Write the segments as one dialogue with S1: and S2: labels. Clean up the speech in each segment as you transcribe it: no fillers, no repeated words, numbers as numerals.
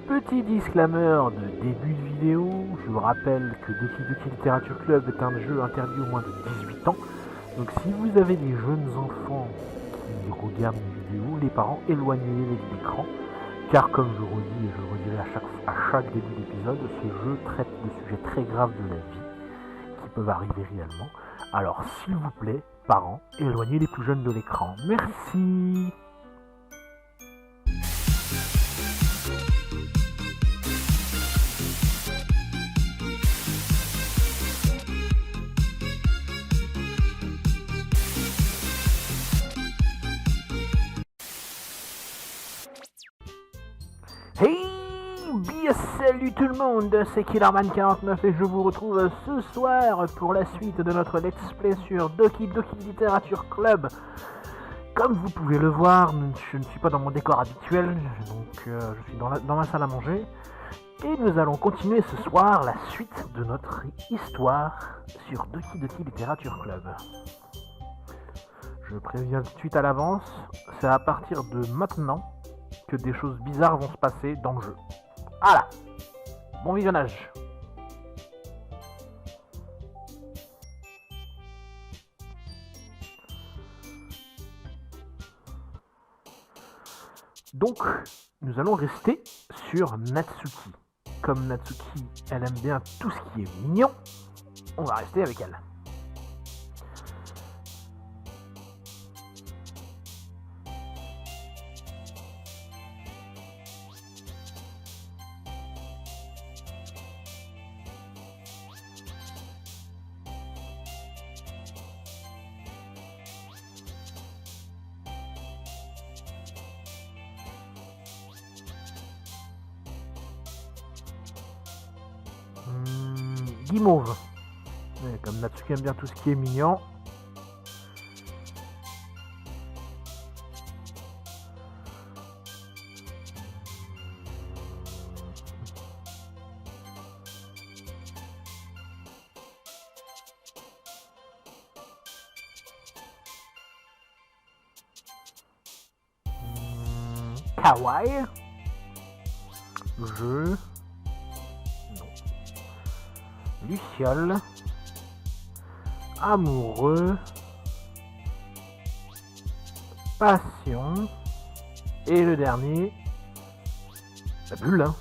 S1: Petit disclaimer de début de vidéo, je vous rappelle que Doki Literature Club est un jeu interdit aux moins de 18 ans. Donc si vous avez des jeunes enfants qui regardent mes vidéos, les parents, éloignez-les de l'écran. Car comme je redis et je le redirai à chaque début d'épisode, ce jeu traite de sujets très graves de la vie qui peuvent arriver réellement. Alors s'il vous plaît, parents, éloignez les plus jeunes de l'écran. Merci. Hey, bien salut tout le monde, c'est Killerman49 et je vous retrouve ce soir pour la suite de notre let's play sur Doki Literature Club. Comme vous pouvez le voir, je ne suis pas dans mon décor habituel, donc je suis dans ma salle à manger. Et nous allons continuer ce soir la suite de notre histoire sur Doki Literature Club. Je préviens tout de suite à l'avance, c'est à partir de maintenant que des choses bizarres vont se passer dans le jeu. Voilà. Bon visionnage. Donc, nous allons rester sur Natsuki. Comme Natsuki, elle aime bien tout ce qui est mignon, on va rester avec elle. Guimauve. Ouais, comme Natsuki aime bien tout ce qui est mignon. Kawaii. Jeu. Luciole, amoureux, passion, et le dernier, la bulle. Hein.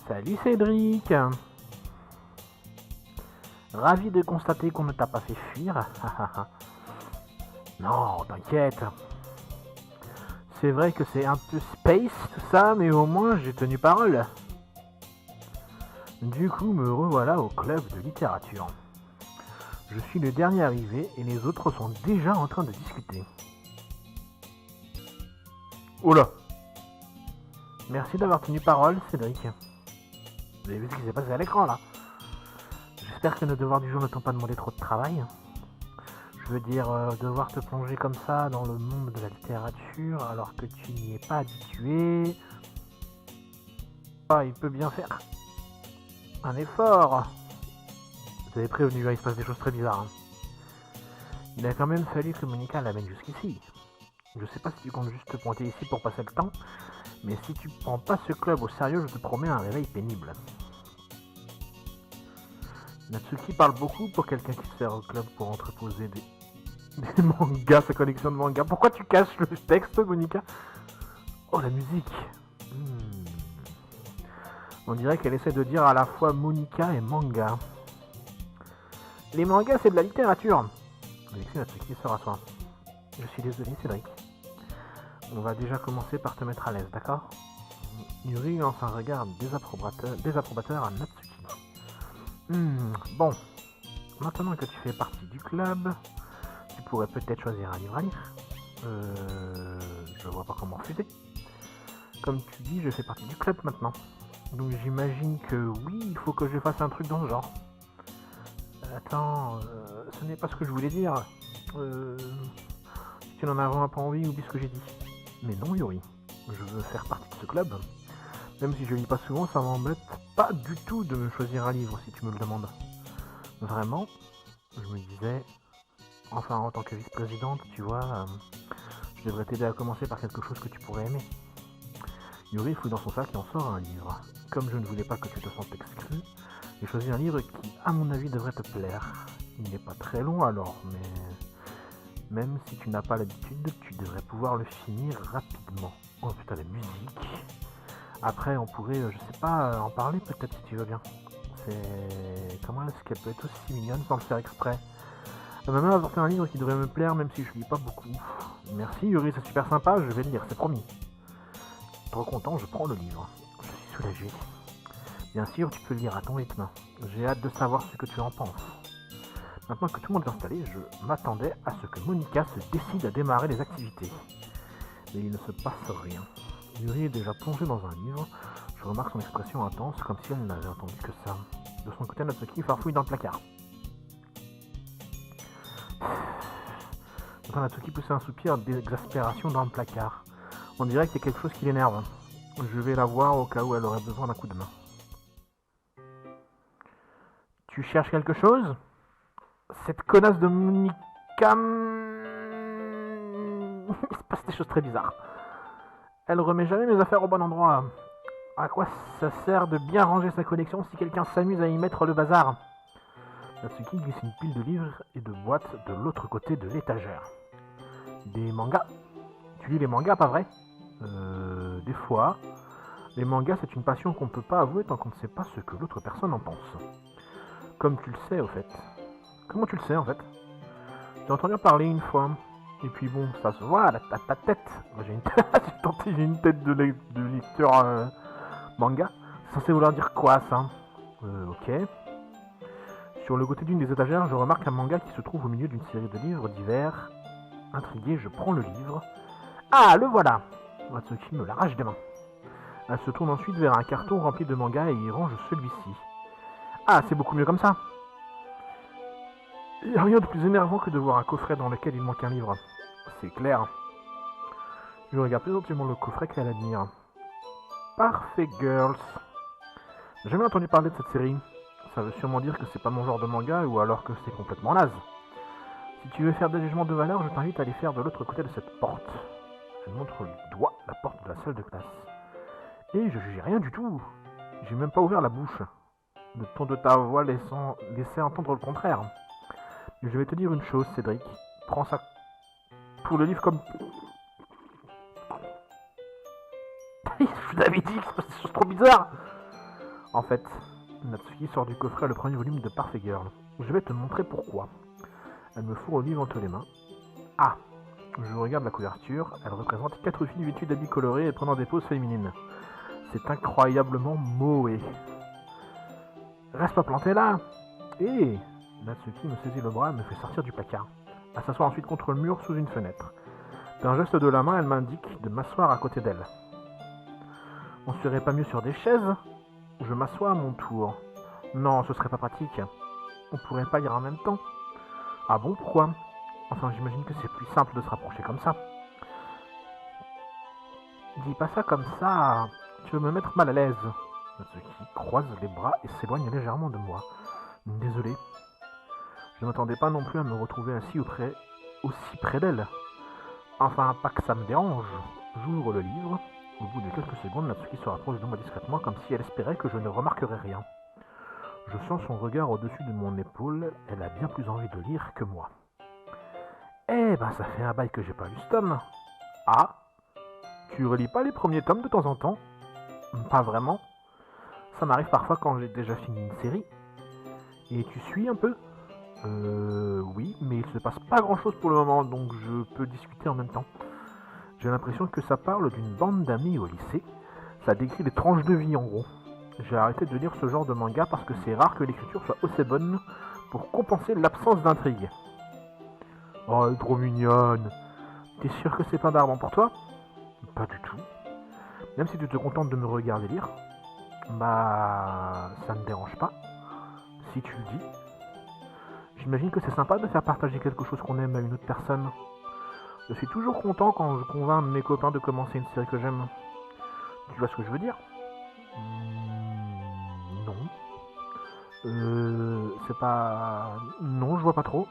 S1: Salut Cédric. Ravi de constater qu'on ne t'a pas fait fuir. Non, t'inquiète. C'est vrai que c'est un peu space tout ça, mais au moins j'ai tenu parole. Du coup, me revoilà au club de littérature. Je suis le dernier arrivé et les autres sont déjà en train de discuter. Oh là! Merci d'avoir tenu parole, Cédric. Vous avez vu ce qui s'est passé à l'écran là? J'espère que nos devoirs du jour ne t'ont pas demandé trop de travail. Je veux dire, devoir te plonger comme ça dans le monde de la littérature alors que tu n'y es pas habitué. Ah, il peut bien faire un effort. Vous avez prévenu, il se passe des choses très bizarres. Hein. Il a quand même fallu que Monica l'amène jusqu'ici. Je sais pas si tu comptes juste te pointer ici pour passer le temps, mais si tu prends pas ce club au sérieux, je te promets un réveil pénible. Natsuki parle beaucoup pour quelqu'un qui se sert au club pour entreposer des mangas, sa collection de mangas. Pourquoi tu caches le texte, Monica? Oh, la musique. On dirait qu'elle essaie de dire à la fois Monica et manga. Les mangas, c'est de la littérature. Alexis Natsuki se rassoit. Je suis désolé, Cédric. On va déjà commencer par te mettre à l'aise, d'accord? Yuri lance un regard désapprobateur à Natsuki. Bon. Maintenant que tu fais partie du club, tu pourrais peut-être choisir un livre à lire. Je vois pas comment refuser. Comme tu dis, je fais partie du club maintenant. Donc j'imagine que oui, il faut que je fasse un truc dans ce genre. Attends, ce n'est pas ce que je voulais dire. Si tu n'en as vraiment pas envie, oublie ce que j'ai dit. Mais non, Yuri, je veux faire partie de ce club. Même si je lis pas souvent, ça m'embête pas du tout de me choisir un livre si tu me le demandes. Vraiment, je me disais, Enfin, en tant que vice-présidente, tu vois, je devrais t'aider à commencer par quelque chose que tu pourrais aimer. Yuri fouille dans son sac et en sort un livre. Comme je ne voulais pas que tu te sentes exclu, j'ai choisi un livre qui, à mon avis, devrait te plaire. Il n'est pas très long alors, mais même si tu n'as pas l'habitude, tu devrais pouvoir le finir rapidement. Oh putain, la musique. Après, on pourrait, je sais pas, en parler peut-être si tu veux bien. C'est... Comment est-ce qu'elle peut être aussi mignonne sans le faire exprès? Elle m'a même apporté un livre qui devrait me plaire même si je lis pas beaucoup. Merci Yuri, c'est super sympa, je vais le lire, c'est promis. Trop content, je prends le livre. Je suis soulagé. Bien sûr, tu peux le lire à ton rythme. J'ai hâte de savoir ce que tu en penses. Maintenant que tout le monde est installé, je m'attendais à ce que Monica se décide à démarrer les activités. Mais il ne se passe rien. Yuri est déjà plongée dans un livre. Je remarque son expression intense, comme si elle n'avait entendu que ça. De son côté, Natsuki farfouille dans le placard. J'entends Natsuki pousser un soupir d'exaspération dans le placard. On dirait qu'il y a quelque chose qui l'énerve. Je vais la voir au cas où elle aurait besoin d'un coup de main. Tu cherches quelque chose? Cette connasse de Monica... Il se passe des choses très bizarres. Elle remet jamais mes affaires au bon endroit. À quoi ça sert de bien ranger sa collection si quelqu'un s'amuse à y mettre le bazar? Natsuki glisse une pile de livres et de boîtes de l'autre côté de l'étagère. Des mangas? Tu lis les mangas, pas vrai? Des fois. Les mangas, c'est une passion qu'on ne peut pas avouer tant qu'on ne sait pas ce que l'autre personne en pense. Comme tu le sais, au fait. Comment tu le sais, en fait? J'ai entendu en parler une fois. Et puis bon, ça se voit, ta tête. J'ai une tête de lecteur manga. C'est censé vouloir dire quoi, ça? Ok. Sur le côté d'une des étagères, je remarque un manga qui se trouve au milieu d'une série de livres divers. Intrigué, je prends le livre. Ah, le voilà! Matsuki me l'arrache des mains. Elle se tourne ensuite vers un carton rempli de mangas et y range celui-ci. Ah, c'est beaucoup mieux comme ça. Il n'y a rien de plus énervant que de voir un coffret dans lequel il manque un livre. C'est clair. Je regarde plus attentivement le coffret qu'elle admire. Parfait Girls. J'ai jamais entendu parler de cette série. Ça veut sûrement dire que c'est pas mon genre de manga ou alors que c'est complètement naze. Si tu veux faire des jugements de valeur, je t'invite à les faire de l'autre côté de cette porte. Elle montre du doigt la porte de la salle de classe. Et je jugeais rien du tout. J'ai même pas ouvert la bouche. Le ton de ta voix laissait entendre le contraire. Mais je vais te dire une chose, Cédric. Prends ça pour le livre comme... Je vous l'avais dit que c'est des choses trop bizarres. En fait, Natsuki sort du coffret le premier volume de Parfait Girl. Je vais te montrer pourquoi. Elle me fourre le livre entre les mains. Ah, je regarde la couverture. Elle représente 4 filles vêtues d'habits colorés et prenant des poses féminines. C'est incroyablement moé. Reste pas planté là. Hé, Natsuki me saisit le bras et me fait sortir du placard. Elle s'assoit ensuite contre le mur sous une fenêtre. D'un geste de la main, elle m'indique de m'asseoir à côté d'elle. On serait pas mieux sur des chaises? Je m'assois à mon tour. Non, ce serait pas pratique. On pourrait pas lire en même temps. Ah bon, pourquoi? Enfin, j'imagine que c'est plus simple de se rapprocher comme ça. Dis pas ça comme ça. Tu veux me mettre mal à l'aise. Natsuki croise les bras et s'éloigne légèrement de moi. Désolé. Je ne m'attendais pas non plus à me retrouver aussi près d'elle. Enfin, pas que ça me dérange. J'ouvre le livre. Au bout de quelques secondes, Natsuki se rapproche de moi discrètement comme si elle espérait que je ne remarquerais rien. Je sens son regard au-dessus de mon épaule. Elle a bien plus envie de lire que moi. Eh ben, ça fait un bail que j'ai pas lu ce tome. Ah, tu relis pas les premiers tomes de temps en temps? Pas vraiment. Ça m'arrive parfois quand j'ai déjà fini une série. Et tu suis un peu? Oui, mais il se passe pas grand-chose pour le moment, donc je peux discuter en même temps. J'ai l'impression que ça parle d'une bande d'amis au lycée. Ça décrit des tranches de vie en gros. J'ai arrêté de lire ce genre de manga parce que c'est rare que l'écriture soit aussi bonne pour compenser l'absence d'intrigue. Oh, elle est trop mignonne. T'es sûr que c'est pas barbant pour toi? Pas du tout. Même si tu te contentes de me regarder lire, bah, ça me dérange pas. Si tu le dis. J'imagine que c'est sympa de faire partager quelque chose qu'on aime à une autre personne. Je suis toujours content quand je convainc mes copains de commencer une série que j'aime. Tu vois ce que je veux dire? Non. C'est pas... Non, je vois pas trop.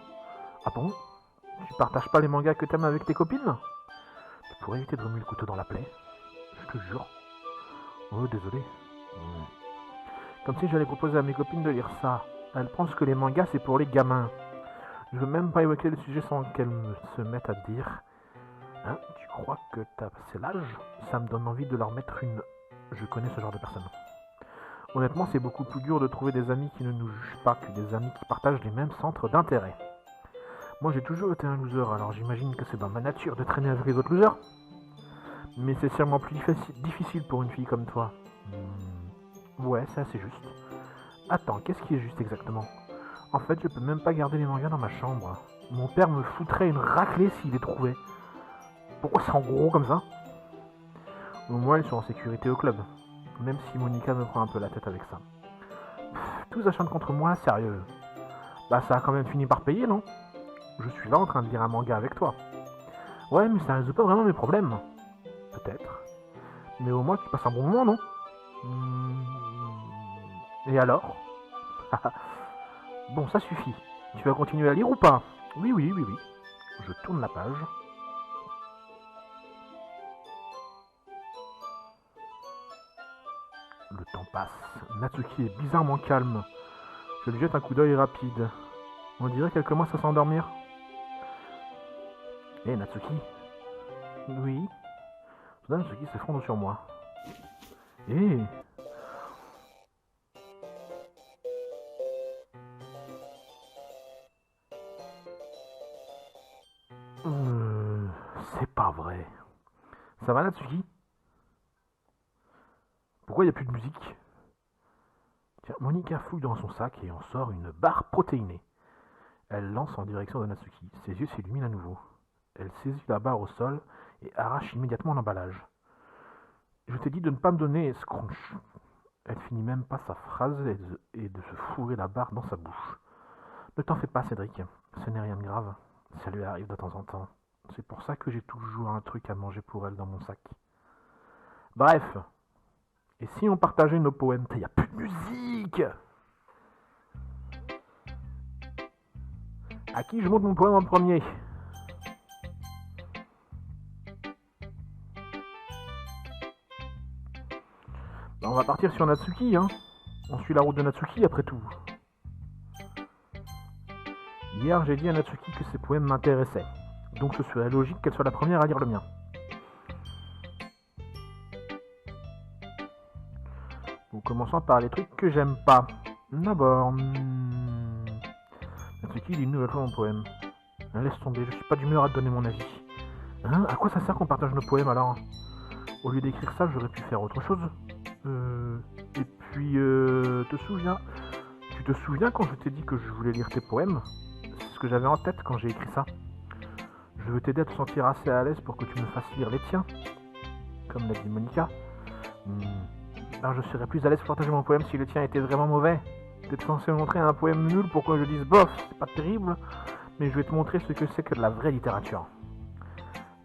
S1: Ah bon? Tu partages pas les mangas que t'aimes avec tes copines? Tu pourrais éviter de remuer le couteau dans la plaie. Je te jure. Oh, désolé. Comme si j'allais proposer à mes copines de lire ça. Elles pensent que les mangas c'est pour les gamins. Je veux même pas évoquer le sujet sans qu'elles se mettent à dire. Hein, tu crois que t'as passé l'âge? Ça me donne envie de leur mettre une... Je connais ce genre de personnes. Honnêtement, c'est beaucoup plus dur de trouver des amis qui ne nous jugent pas que des amis qui partagent les mêmes centres d'intérêt. Moi, j'ai toujours été un loser, alors j'imagine que c'est dans ma nature de traîner avec les autres losers. Mais c'est sûrement plus difficile pour une fille comme toi. Ouais, c'est assez juste. Attends, qu'est-ce qui est juste exactement? En fait, je peux même pas garder les mangas dans ma chambre. Mon père me foutrait une raclée s'il les trouvait. Pourquoi c'est en gros comme ça? Au moins, ils sont en sécurité au club. Même si Monica me prend un peu la tête avec ça. Tous acharnent contre moi, sérieux. Bah, ça a quand même fini par payer, non? Je suis là en train de lire un manga avec toi. Ouais, mais ça résout pas vraiment mes problèmes. Peut-être. Mais au moins, tu passes un bon moment, non? Et alors? Bon, ça suffit. Tu vas continuer à lire ou pas? Oui. Je tourne la page. Le temps passe. Natsuki est bizarrement calme. Je lui jette un coup d'œil rapide. On dirait qu'elle commence à s'endormir. Hé, Natsuki? Oui? Soudain, Natsuki s'effondre sur moi. Hé! C'est pas vrai. Ça va, Natsuki? Pourquoi il n'y a plus de musique? Tiens, Monica fouille dans son sac et en sort une barre protéinée. Elle lance en direction de Natsuki. Ses yeux s'illuminent à nouveau. Elle saisit la barre au sol et arrache immédiatement l'emballage. Je t'ai dit de ne pas me donner scrunch. Elle finit même pas sa phrase et de se fourrer la barre dans sa bouche. Ne t'en fais pas, Cédric. Ce n'est rien de grave. Ça lui arrive de temps en temps. C'est pour ça que j'ai toujours un truc à manger pour elle dans mon sac. Bref. Et si on partageait nos poèmes? Il n'y a plus de musique! À qui je montre mon poème en premier? On va partir sur Natsuki, hein. On suit la route de Natsuki après tout. Hier, j'ai dit à Natsuki que ses poèmes m'intéressaient. Donc ce serait logique qu'elle soit la première à lire le mien. Nous commençons par les trucs que j'aime pas. D'abord... Natsuki lit une nouvelle fois mon poème. Laisse tomber, je suis pas d'humeur à te donner mon avis. Hein? À quoi ça sert qu'on partage nos poèmes alors? Au lieu d'écrire ça, j'aurais pu faire autre chose. Et puis, tu te souviens quand je t'ai dit que je voulais lire tes poèmes? C'est ce que j'avais en tête quand j'ai écrit ça. Je veux t'aider à te sentir assez à l'aise pour que tu me fasses lire les tiens. Comme l'a dit Monica. Alors je serais plus à l'aise pour partager mon poème si le tien était vraiment mauvais. T'es censé me montrer un poème nul pour que je dise bof, c'est pas terrible, mais je vais te montrer ce que c'est que de la vraie littérature.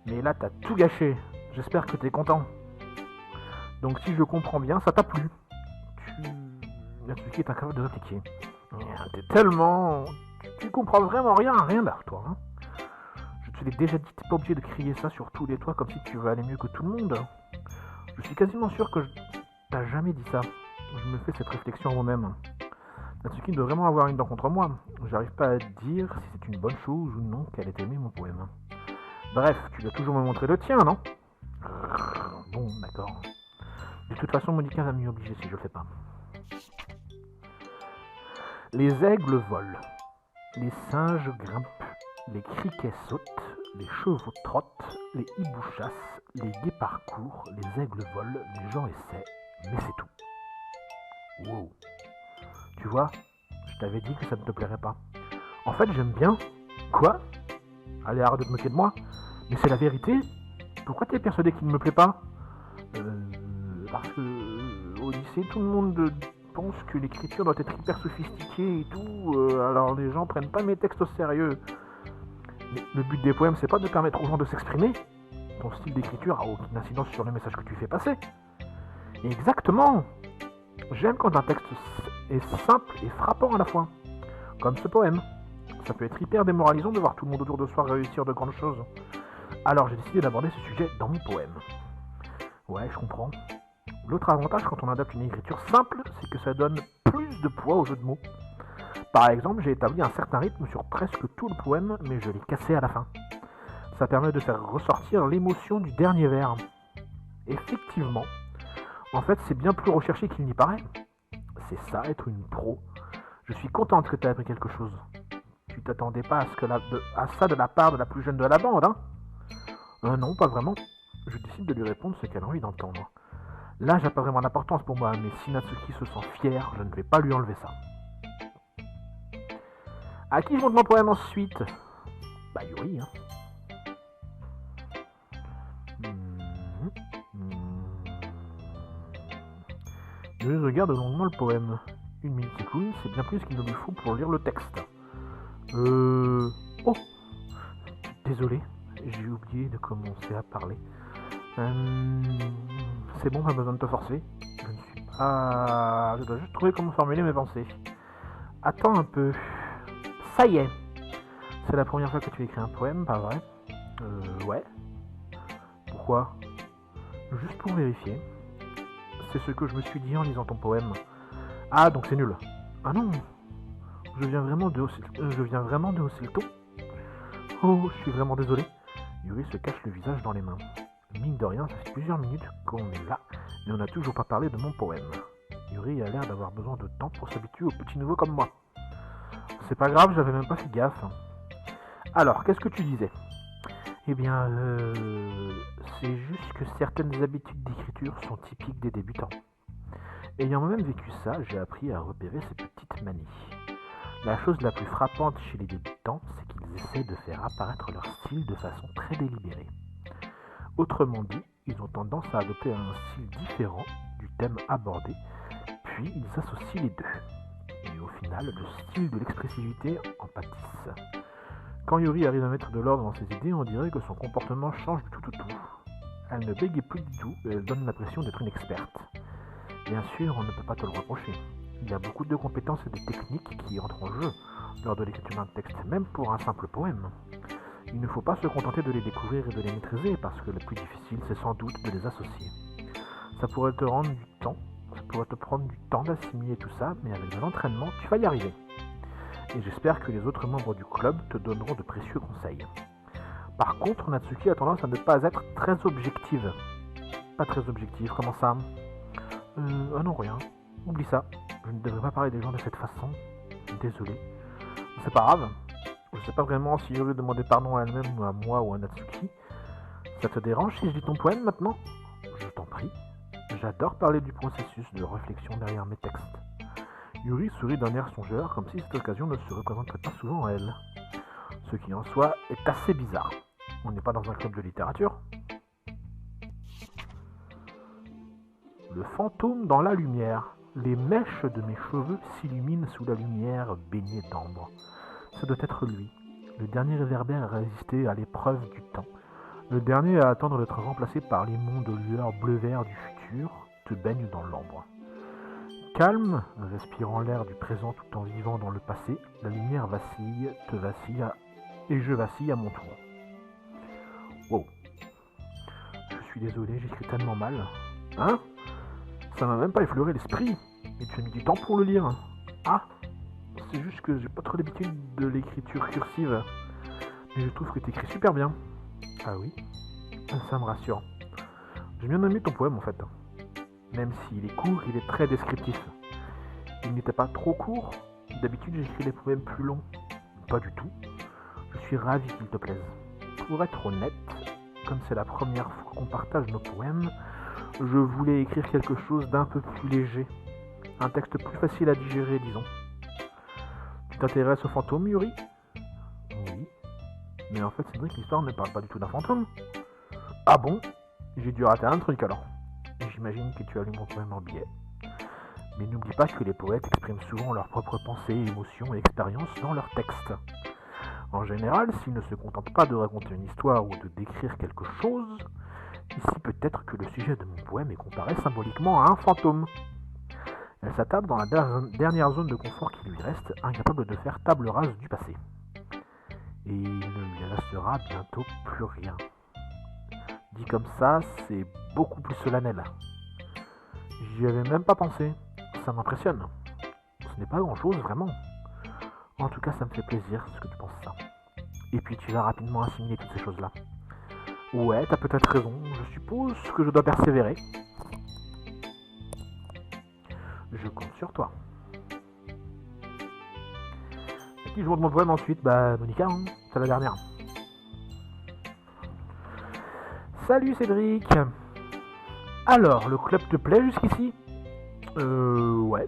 S1: Mais là t'as tout gâché, j'espère que t'es content. Donc si je comprends bien, ça t'a plu. Natsuki est incapable de répliquer. T'es tellement... Tu comprends vraiment rien d'art, toi. Hein, je te l'ai déjà dit, t'es pas obligé de crier ça sur tous les toits comme si tu veux aller mieux que tout le monde. Je suis quasiment sûr que t'as jamais dit ça. Je me fais cette réflexion en moi-même. Natsuki doit vraiment avoir une dent contre moi. J'arrive pas à dire si c'est une bonne chose ou non qu'elle ait aimé mon poème. Bref, tu dois toujours me montrer le tien, non? Bon, d'accord. De toute façon, Monica va m'y obliger si je le fais pas. Les aigles volent, les singes grimpent, les criquets sautent, les chevaux trottent, les hiboux chassent, les guépards courent, les aigles volent, les gens essaient, mais c'est tout. Wow. Tu vois, je t'avais dit que ça ne te plairait pas. En fait, j'aime bien. Quoi? Allez, arrête de te moquer de moi. Mais c'est la vérité. Pourquoi t'es persuadé qu'il ne me plaît pas? Parce que au lycée, tout le monde pense que l'écriture doit être hyper sophistiquée et tout. Alors les gens prennent pas mes textes au sérieux. Mais le but des poèmes, c'est pas de permettre aux gens de s'exprimer. Ton style d'écriture a aucune incidence sur le message que tu fais passer. Exactement. J'aime quand un texte est simple et frappant à la fois. Comme ce poème. Ça peut être hyper démoralisant de voir tout le monde autour de soi réussir de grandes choses. Alors j'ai décidé d'aborder ce sujet dans mon poème. Ouais, je comprends. L'autre avantage quand on adapte une écriture simple, c'est que ça donne plus de poids au jeu de mots. Par exemple, j'ai établi un certain rythme sur presque tout le poème, mais je l'ai cassé à la fin. Ça permet de faire ressortir l'émotion du dernier vers. Effectivement, en fait, c'est bien plus recherché qu'il n'y paraît. C'est ça, être une pro. Je suis contente que tu aies appris quelque chose. Tu t'attendais pas à ça de la part de la plus jeune de la bande, hein? Non, pas vraiment. Je décide de lui répondre ce qu'elle a envie d'entendre. L'âge n'a pas vraiment d'importance pour moi, mais si Natsuki se sent fière, je ne vais pas lui enlever ça. À qui je montre mon poème ensuite? Bah Yuri, hein. Je regarde longuement le poème. Une minute s'écoule, c'est bien plus qu'il ne lui faut pour lire le texte. Oh! Désolé, j'ai oublié de commencer à parler. C'est bon, pas besoin de te forcer. Je ne suis pas... Je dois juste trouver comment formuler mes pensées. Attends un peu. Ça y est! C'est la première fois que tu écris un poème, pas vrai? Ouais. Pourquoi? Juste pour vérifier. C'est ce que je me suis dit en lisant ton poème. Ah, donc c'est nul. Ah non! Je viens vraiment de hausser le ton. Oh, je suis vraiment désolé. Yuri se cache le visage dans les mains. Mine de rien, ça fait plusieurs minutes qu'on est là, mais on n'a toujours pas parlé de mon poème. Yuri a l'air d'avoir besoin de temps pour s'habituer aux petits nouveaux comme moi. C'est pas grave, j'avais même pas fait gaffe. Alors, qu'est-ce que tu disais? Eh bien, c'est juste que certaines habitudes d'écriture sont typiques des débutants. Ayant moi-même vécu ça, j'ai appris à repérer ces petites manies. La chose la plus frappante chez les débutants, c'est qu'ils essaient de faire apparaître leur style de façon très délibérée. Autrement dit, ils ont tendance à adopter un style différent du thème abordé, puis ils associent les deux. Et au final, le style de l'expressivité en pâtisse. Quand Yuri arrive à mettre de l'ordre dans ses idées, on dirait que son comportement change du tout au tout. Elle ne bégaye plus du tout et elle donne l'impression d'être une experte. Bien sûr, on ne peut pas te le reprocher. Il y a beaucoup de compétences et de techniques qui entrent en jeu lors de l'écriture d'un texte, même pour un simple poème. Il ne faut pas se contenter de les découvrir et de les maîtriser, parce que le plus difficile, c'est sans doute de les associer. Ça pourrait te prendre du temps d'assimiler tout ça, mais avec de l'entraînement, tu vas y arriver. Et j'espère que les autres membres du club te donneront de précieux conseils. Par contre, Natsuki a tendance à ne pas être très objective. Pas très objective, comment ça? Ah non, rien. Oublie ça. Je ne devrais pas parler des gens de cette façon. Désolé. C'est pas grave. Je sais pas vraiment si je vais demander pardon à elle-même ou à moi ou à Natsuki. Ça te dérange si je lis ton poème maintenant? Je t'en prie. J'adore parler du processus de réflexion derrière mes textes. Yuri sourit d'un air songeur, comme si cette occasion ne se représenterait pas souvent à elle. Ce qui en soi est assez bizarre. On n'est pas dans un club de littérature. Le fantôme dans la lumière. Les mèches de mes cheveux s'illuminent sous la lumière baignée d'ambre. Ça doit être lui, le dernier réverbère à résister à l'épreuve du temps, le dernier à attendre d'être remplacé par les monts de lueur bleu-vert du futur, te baigne dans l'ambre. Calme, respirant l'air du présent tout en vivant dans le passé, la lumière vacille, te vacille, et je vacille à mon tour. Wow. Je suis désolé, j'écris tellement mal. Hein? Ça m'a même pas effleuré l'esprit. Et tu as mis du temps pour le lire. Ah, c'est juste que j'ai pas trop l'habitude de l'écriture cursive. Mais je trouve que t'écris super bien. Ah oui? Ça me rassure. J'ai bien aimé ton poème en fait. Même s'il est court, il est très descriptif. Il n'était pas trop court. D'habitude, j'écris des poèmes plus longs. Pas du tout. Je suis ravi qu'il te plaise. Pour être honnête, comme c'est la première fois qu'on partage nos poèmes, je voulais écrire quelque chose d'un peu plus léger. Un texte plus facile à digérer, disons. Tu t'intéresses aux fantômes, Yuri? Oui. Mais en fait, c'est vrai que l'histoire ne parle pas du tout d'un fantôme. Ah bon? J'ai dû rater un truc alors. J'imagine que tu as lu mon poème en biais. Mais n'oublie pas que les poètes expriment souvent leurs propres pensées, émotions et expériences dans leurs textes. En général, s'ils ne se contentent pas de raconter une histoire ou de décrire quelque chose, ici peut-être que le sujet de mon poème est comparé symboliquement à un fantôme. Elle s'attable dans la dernière zone de confort qui lui reste, incapable de faire table rase du passé. et il ne lui restera bientôt plus rien. Dit comme ça, c'est beaucoup plus solennel. J'y avais même pas pensé. Ça m'impressionne. Ce n'est pas grand-chose, vraiment. En tout cas, ça me fait plaisir ce que tu penses ça. Et puis tu vas rapidement assimiler toutes ces choses-là. Ouais, t'as peut-être raison. Je suppose que je dois persévérer. Je compte sur toi. Et qui joue de mon poème ensuite? Bah, Monica, hein, c'est la dernière. Salut Cédric. Alors, le club te plaît jusqu'ici? Ouais.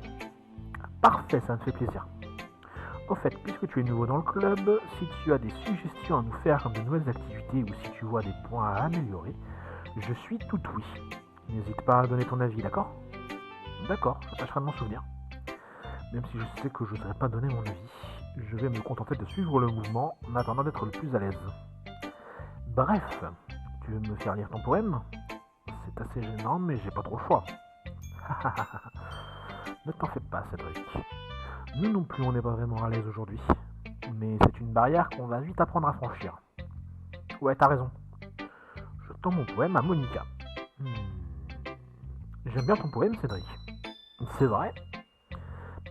S1: Parfait, ça me fait plaisir. Au fait, puisque tu es nouveau dans le club, si tu as des suggestions à nous faire comme de nouvelles activités ou si tu vois des points à améliorer, je suis tout oui. N'hésite pas à donner ton avis, d'accord? D'accord, je tâcherai de m'en souvenir. Même si je sais que je n'oserais pas donner mon avis, je vais me contenter de suivre le mouvement en attendant d'être le plus à l'aise. Bref, tu veux me faire lire ton poème? C'est assez gênant, mais j'ai pas trop le choix. Ne t'en fais pas, Cédric. Nous non plus, on n'est pas vraiment à l'aise aujourd'hui. Mais c'est une barrière qu'on va vite apprendre à franchir. Ouais, t'as raison. Je tends mon poème à Monica. J'aime bien ton poème, Cédric. C'est vrai.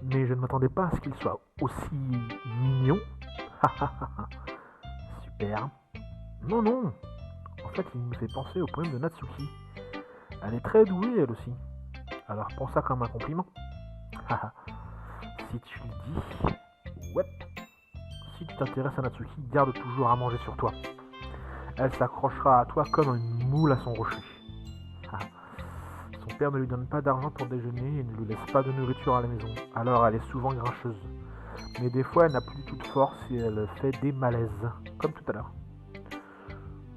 S1: Mais je ne m'attendais pas à ce qu'il soit aussi mignon. Super. Non, non. En fait, il me fait penser au poème de Natsuki. Elle est très douée, elle aussi. Alors prends ça comme un compliment. Si tu le dis, ouais. Si tu t'intéresses à Natsuki, garde toujours à manger sur toi. Elle s'accrochera à toi comme une moule à son rocher. Son père ne lui donne pas d'argent pour déjeuner et ne lui laisse pas de nourriture à la maison. Alors elle est souvent grincheuse. Mais des fois elle n'a plus du tout de force et elle fait des malaises, comme tout à l'heure.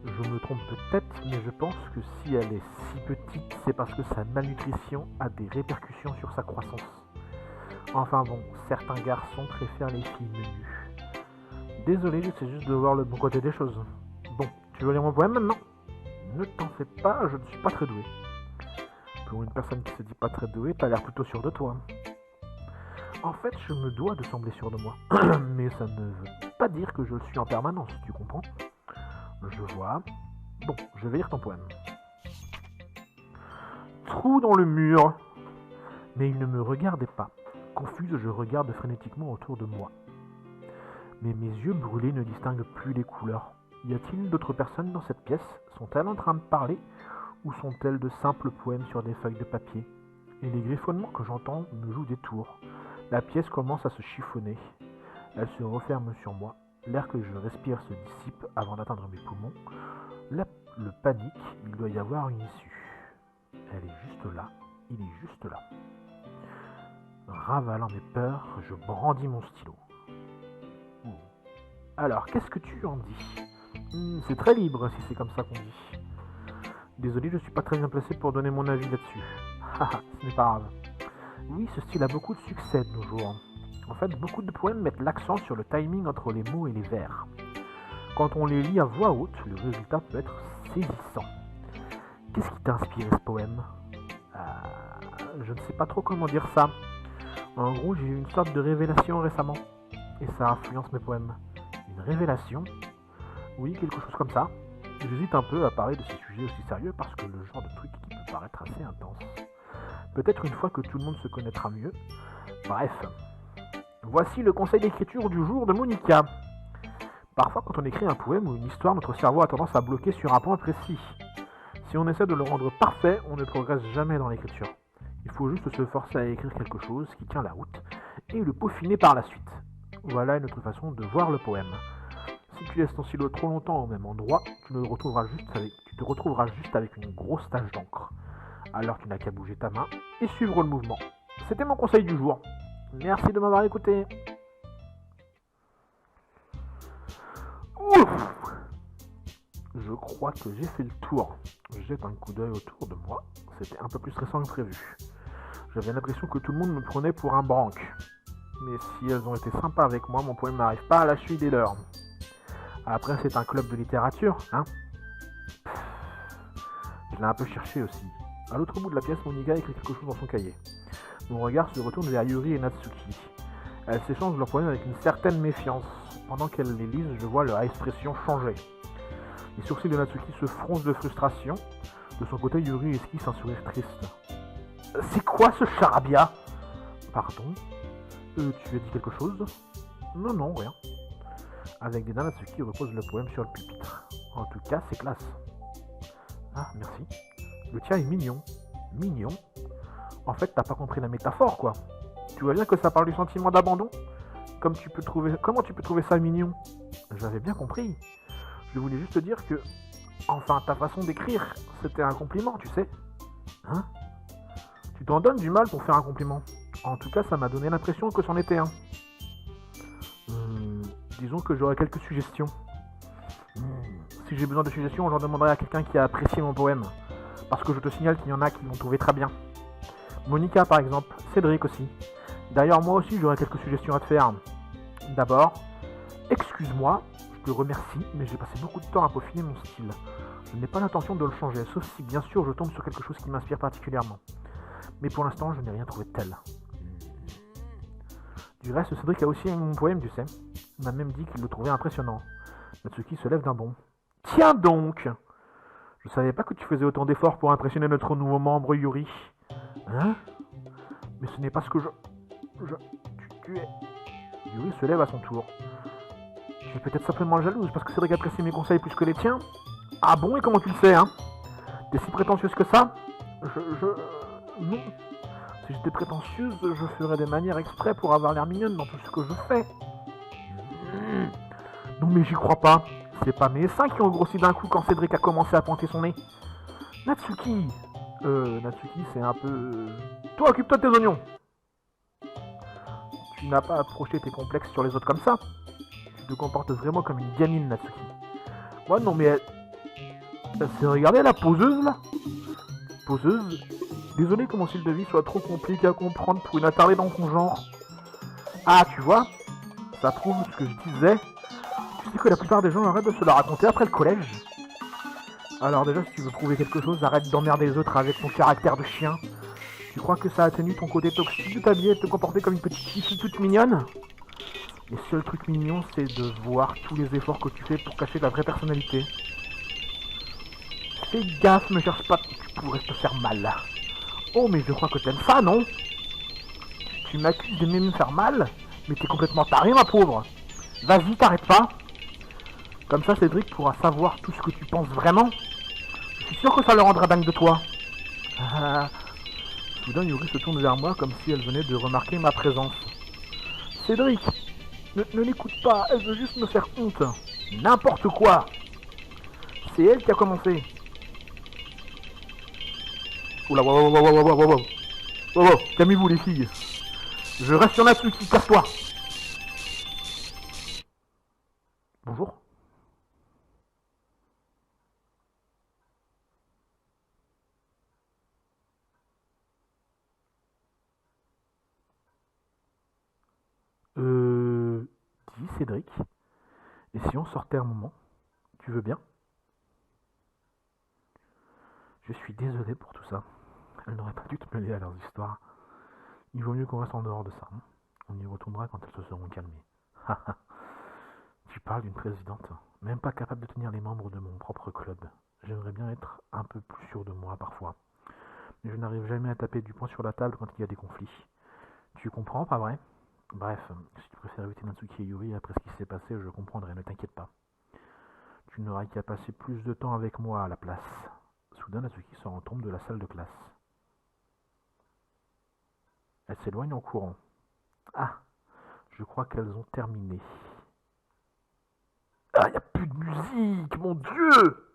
S1: Je me trompe peut-être, mais je pense que si elle est si petite, c'est parce que sa malnutrition a des répercussions sur sa croissance. Enfin bon, certains garçons préfèrent les filles menues. Désolé, j'essaie juste de voir le bon côté des choses. Bon, tu veux lire mon poème maintenant? Ne t'en fais pas, je ne suis pas très doué. Pour une personne qui se dit pas très douée, t'as l'air plutôt sûr de toi. En fait, je me dois de sembler sûr de moi. Mais ça ne veut pas dire que je le suis en permanence, tu comprends? Je vois. Bon, je vais lire ton poème. Trou dans le mur. Mais il ne me regardait pas. Confuse, je regarde frénétiquement autour de moi. Mais mes yeux brûlés ne distinguent plus les couleurs. Y a-t-il d'autres personnes dans cette pièce? Sont-elles en train de parler? Ou sont-elles de simples poèmes sur des feuilles de papier? Et les griffonnements que j'entends me jouent des tours. La pièce commence à se chiffonner. Elle se referme sur moi. L'air que je respire se dissipe avant d'atteindre mes poumons. Le panique, il doit y avoir une issue. Elle est juste là. Il est juste là. Ravalant mes peurs, je brandis mon stylo. Alors, qu'est-ce que tu en dis? C'est très libre si c'est comme ça qu'on dit. Désolé, je suis pas très bien placé pour donner mon avis là-dessus. Haha, ce n'est pas grave. Oui, ce style a beaucoup de succès de nos jours. En fait, beaucoup de poèmes mettent l'accent sur le timing entre les mots et les vers. Quand on les lit à voix haute, le résultat peut être saisissant. Qu'est-ce qui t'a inspiré ce poème? Je ne sais pas trop comment dire ça. En gros, j'ai eu une sorte de révélation récemment. Et ça influence mes poèmes. Une révélation? Oui, quelque chose comme ça. J'hésite un peu à parler de ces sujets aussi sérieux parce que le genre de truc qui peut paraître assez intense. Peut-être une fois que tout le monde se connaîtra mieux. Bref. Voici le conseil d'écriture du jour de Monica. Parfois, quand on écrit un poème ou une histoire, notre cerveau a tendance à bloquer sur un point précis. Si on essaie de le rendre parfait, on ne progresse jamais dans l'écriture. Il faut juste se forcer à écrire quelque chose qui tient la route et le peaufiner par la suite. Voilà une autre façon de voir le poème. Si tu laisses ton stylo trop longtemps au même endroit, tu te retrouveras juste avec une grosse tache d'encre. Alors tu n'as qu'à bouger ta main et suivre le mouvement. C'était mon conseil du jour. Merci de m'avoir écouté. Ouf! Je crois que j'ai fait le tour. Je jette un coup d'œil autour de moi. C'était un peu plus stressant que prévu. J'avais l'impression que tout le monde me prenait pour un branque. Mais si elles ont été sympas avec moi, mon poème n'arrive pas à la cheville des leurs. Après, c'est un club de littérature, hein? Je l'ai un peu cherché aussi. À l'autre bout de la pièce, Monica écrit quelque chose dans son cahier. Mon regard se retourne vers Yuri et Natsuki. Elles s'échangent leurs poèmes avec une certaine méfiance. Pendant qu'elle les lise, je vois leur expression changer. Les sourcils de Natsuki se froncent de frustration. De son côté, Yuri esquisse un sourire triste. C'est quoi ce charabia? Pardon? Tu as dit quelque chose? Non, non, rien. Avec des dents, Natsuki repose le poème sur le pupitre. En tout cas, c'est classe. Ah, merci. Le tien est mignon. Mignon? En fait, t'as pas compris la métaphore, quoi. Tu vois bien que ça parle du sentiment d'abandon? Comment tu peux trouver ça mignon? J'avais bien compris. Je voulais juste te dire que... Enfin, ta façon d'écrire, c'était un compliment, tu sais. Hein? Tu t'en donnes du mal pour faire un compliment. En tout cas, ça m'a donné l'impression que c'en était un. Disons que j'aurais quelques suggestions. Si j'ai besoin de suggestions, j'en demanderai à quelqu'un qui a apprécié mon poème. Parce que je te signale qu'il y en a qui l'ont trouvé très bien. Monica par exemple, Cédric aussi. D'ailleurs moi aussi j'aurais quelques suggestions à te faire. D'abord, excuse-moi, je te remercie, mais j'ai passé beaucoup de temps à peaufiner mon style. Je n'ai pas l'intention de le changer, sauf si bien sûr je tombe sur quelque chose qui m'inspire particulièrement. Mais pour l'instant je n'ai rien trouvé de tel. Du reste, Cédric a aussi aimé mon poème, tu sais. Il m'a même dit qu'il le trouvait impressionnant. Natsuki se lève d'un bond. Tiens donc! Je savais pas que tu faisais autant d'efforts pour impressionner notre nouveau membre Yuri. Hein? Mais ce n'est pas ce que tu es... Yuri se lève à son tour. Je suis peut-être simplement jalouse parce que Cédric apprécie mes conseils plus que les tiens. Ah bon, et comment tu le sais, hein? T'es si prétentieuse que ça? Non. Si j'étais prétentieuse, je ferais des manières exprès pour avoir l'air mignonne dans tout ce que je fais. Non mais j'y crois pas. C'est pas mes seins qui ont grossi d'un coup quand Cédric a commencé à pointer son nez. Natsuki. Natsuki, c'est un peu... Toi, occupe-toi de tes oignons. Tu n'as pas approché tes complexes sur les autres comme ça. Tu te comportes vraiment comme une gamine, Natsuki. Ouais, non mais... C'est regarder la poseuse, là? Poseuse? Désolé que mon style de vie soit trop compliqué à comprendre pour une attardée dans ton genre. Ah, tu vois? Ça prouve ce que je disais. Tu sais que la plupart des gens arrêtent de se la raconter après le collège. Alors déjà, si tu veux prouver quelque chose, arrête d'emmerder les autres avec ton caractère de chien. Tu crois que ça atténue ton côté toxique de t'habiller et de te comporter comme une petite fille toute mignonne? Les seuls trucs mignons, c'est de voir tous les efforts que tu fais pour cacher ta vraie personnalité. Fais gaffe, ne cherche pas, tu pourrais te faire mal. Oh, mais je crois que t'aimes ça, non? Tu m'accuses d'aimer me faire mal? Mais t'es complètement taré, ma pauvre. Vas-y, t'arrêtes pas. Comme ça, Cédric pourra savoir tout ce que tu penses vraiment. Je suis sûr que ça le rendra dingue de toi. Soudain, Yuri se tourne vers moi comme si elle venait de remarquer ma présence. Cédric, ne l'écoute pas, elle veut juste me faire honte. N'importe quoi. C'est elle qui a commencé. Oula, wow, calmez-vous les filles. Je reste sur Natsuki, casse-toi. Bonjour. Dis Cédric. Et si on sortait un moment? Tu veux bien? Je suis désolé pour tout ça. Elle n'aurait pas dû te mêler à leurs histoires. Il vaut mieux qu'on reste en dehors de ça. Hein. On y retournera quand elles se seront calmées. Tu parles d'une présidente, même pas capable de tenir les membres de mon propre club. J'aimerais bien être un peu plus sûr de moi parfois. Mais je n'arrive jamais à taper du poing sur la table quand il y a des conflits. Tu comprends, pas vrai? Bref, si tu préfères éviter Natsuki et Yuri après ce qui s'est passé, je comprendrai, ne t'inquiète pas. Tu n'auras qu'à passer plus de temps avec moi à la place. Soudain, Natsuki se retombe de la salle de classe. Elle s'éloigne en courant. Ah, je crois qu'elles ont terminé. Ah, il n'y a plus de musique, mon Dieu!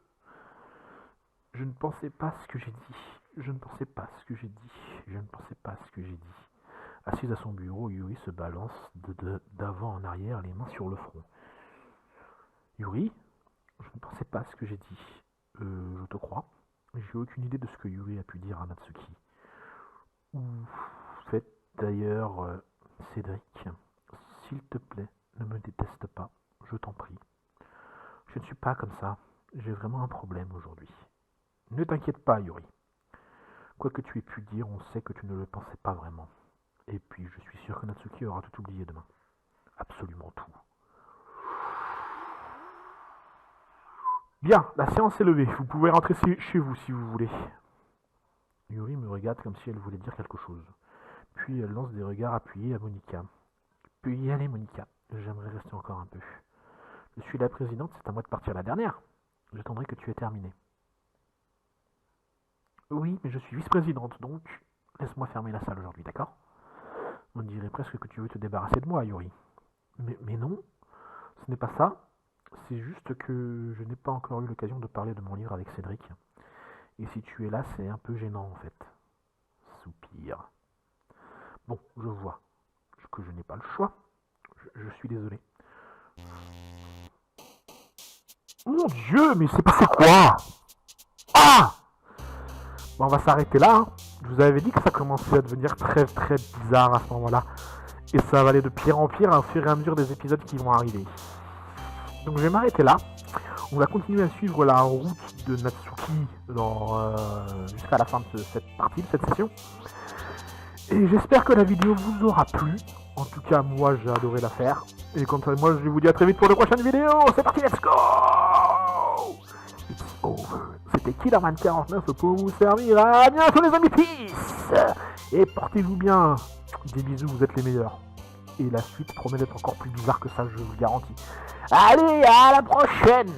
S1: Je ne pensais pas ce que j'ai dit. Je ne pensais pas ce que j'ai dit. Je ne pensais pas ce que j'ai dit. Assise à son bureau, Yuri se balance d'avant en arrière, les mains sur le front. Yuri, je ne pensais pas ce que j'ai dit. Je te crois. J'ai aucune idée de ce que Yuri a pu dire à Natsuki. Ou fait d'ailleurs, Cédric, s'il te plaît, ne me déteste pas, je t'en prie. Je ne suis pas comme ça. J'ai vraiment un problème aujourd'hui. Ne t'inquiète pas, Yuri. Quoi que tu aies pu dire, on sait que tu ne le pensais pas vraiment. Et puis, je suis sûr que Natsuki aura tout oublié demain. Absolument tout. Bien, la séance est levée. Vous pouvez rentrer chez vous si vous voulez. Yuri me regarde comme si elle voulait dire quelque chose. Puis elle lance des regards appuyés à Monica. Puis y aller, Monica. J'aimerais rester encore un peu. Je suis la présidente, c'est à moi de partir la dernière. J'attendrai que tu aies terminé. Oui, mais je suis vice-présidente, donc laisse-moi fermer la salle aujourd'hui, d'accord? On dirait presque que tu veux te débarrasser de moi, Yuri. Mais non, ce n'est pas ça. C'est juste que je n'ai pas encore eu l'occasion de parler de mon livre avec Cédric. Et si tu es là, c'est un peu gênant en fait. Soupir. Bon, je vois que je n'ai pas le choix. Je suis désolé. Mon Dieu, mais c'est passé quoi? Ah! Bon, on va s'arrêter là. Hein. Je vous avais dit que ça commençait à devenir très très bizarre à ce moment-là. Et ça va aller de pire en pire au fur et à mesure des épisodes qui vont arriver. Donc je vais m'arrêter là. On va continuer à suivre la route de Natsuki jusqu'à la fin de cette partie, de cette session. Et j'espère que la vidéo vous aura plu. En tout cas, moi j'ai adoré la faire. Et quant à moi, je vous dis à très vite pour de prochaines vidéos. C'est parti, let's go! It's over. C'était Killerman 49 pour vous servir. À bientôt les amis, peace! Et portez-vous bien. Des bisous, vous êtes les meilleurs. Et la suite promet d'être encore plus bizarre que ça, je vous le garantis. Allez, à la prochaine!